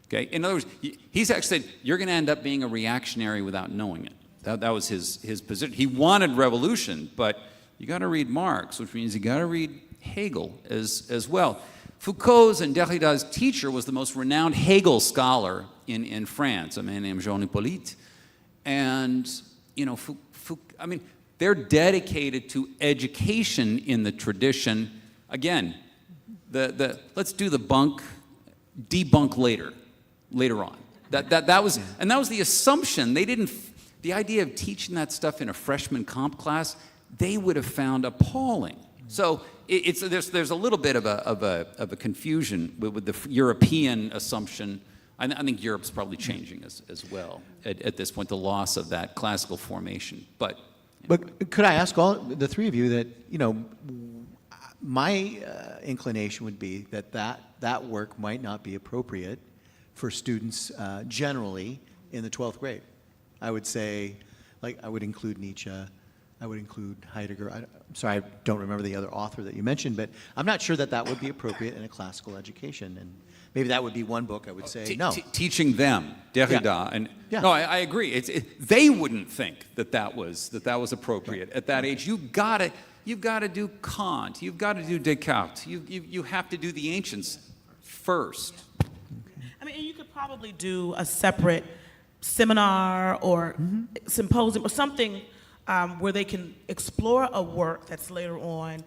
Okay? In other words, he's actually said, you're going to end up being a reactionary without knowing it. That was his position. He wanted revolution, but you got to read Marx, which means you got to read Hegel as well. Foucault's and Derrida's teacher was the most renowned Hegel scholar in France, a man named Jean Hippolyte. And, they're dedicated to education in the tradition. Again, let's do the debunk later on. That was the assumption. The idea of teaching that stuff in a freshman comp class, they would have found appalling. So there's a little bit of a confusion with the European assumption. I think Europe's probably changing as well at this point, the loss of that classical formation. But could I ask all the three of you that, my inclination would be that work might not be appropriate for students generally in the 12th grade. I would say, I would include Nietzsche, I would include Heidegger. I'm sorry, I don't remember the other author that you mentioned, but I'm not sure that would be appropriate in a classical education. And maybe that would be one book I would say no. Teaching them, Derrida, Yeah. and Yeah. no, I agree. They wouldn't think that was appropriate at that age. You've got to do Kant. You've got to do Descartes. You have to do the ancients first. I mean, and you could probably do a separate seminar or symposium or something where they can explore a work that's later on,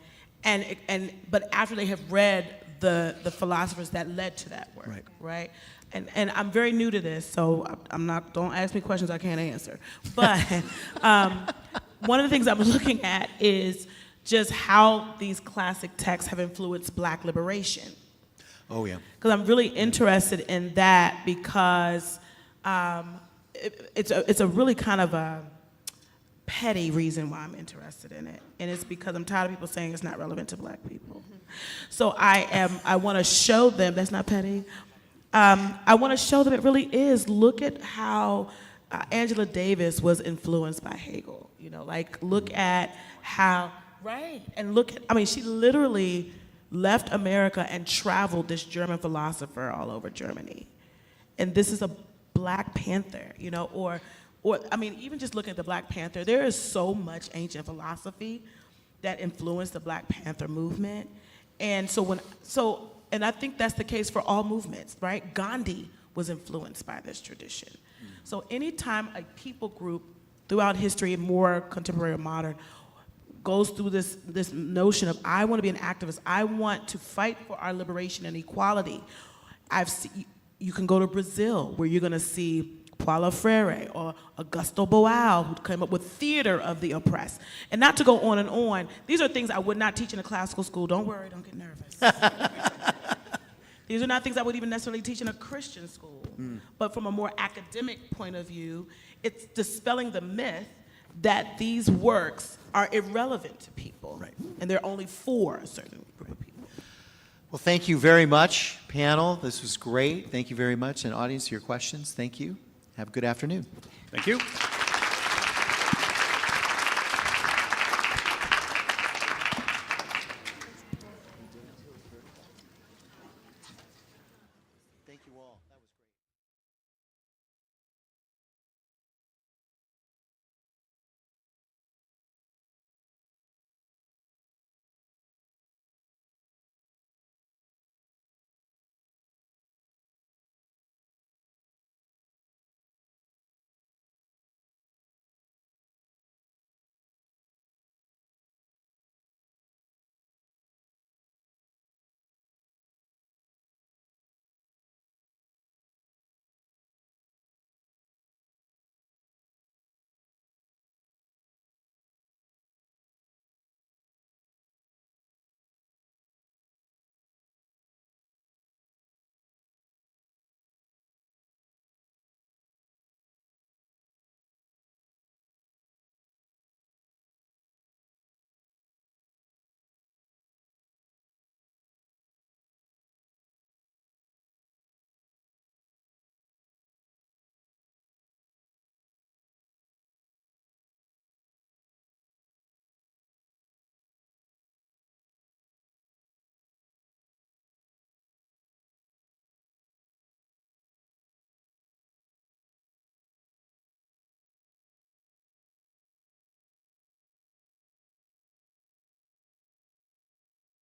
but after they have read the philosophers that led to that work, right? And I'm very new to this, so don't ask me questions I can't answer. But one of the things I'm looking at is just how these classic texts have influenced Black liberation. Oh, yeah. Because I'm really interested in that because it's a really kind of a petty reason why I'm interested in it. And it's because I'm tired of people saying it's not relevant to Black people. So I want to show them, that's not petty. I want to show them it really is. Look at how Angela Davis was influenced by Hegel. Look at how, right? And she literally left America and traveled this German philosopher all over Germany. And this is a Black Panther, or, I mean, even just looking at the Black Panther, there is so much ancient philosophy that influenced the Black Panther movement. And and I think that's the case for all movements, right? Gandhi was influenced by this tradition. So anytime a people group throughout history, more contemporary or modern, goes through this notion of, I want to be an activist, I want to fight for our liberation and equality. You can go to Brazil, where you're going to see Paulo Freire or Augusto Boal, who came up with theater of the oppressed. And not to go on and on, these are things I would not teach in a classical school. Don't worry, don't get nervous. These are not things I would even necessarily teach in a Christian school. But from a more academic point of view, it's dispelling the myth that these works are irrelevant to people. Right. And they're only for a certain group of people. Well, thank you very much, panel. This was great. Thank you very much. And audience, your questions, thank you. Have a good afternoon. Thank you. Thank you all. That was great.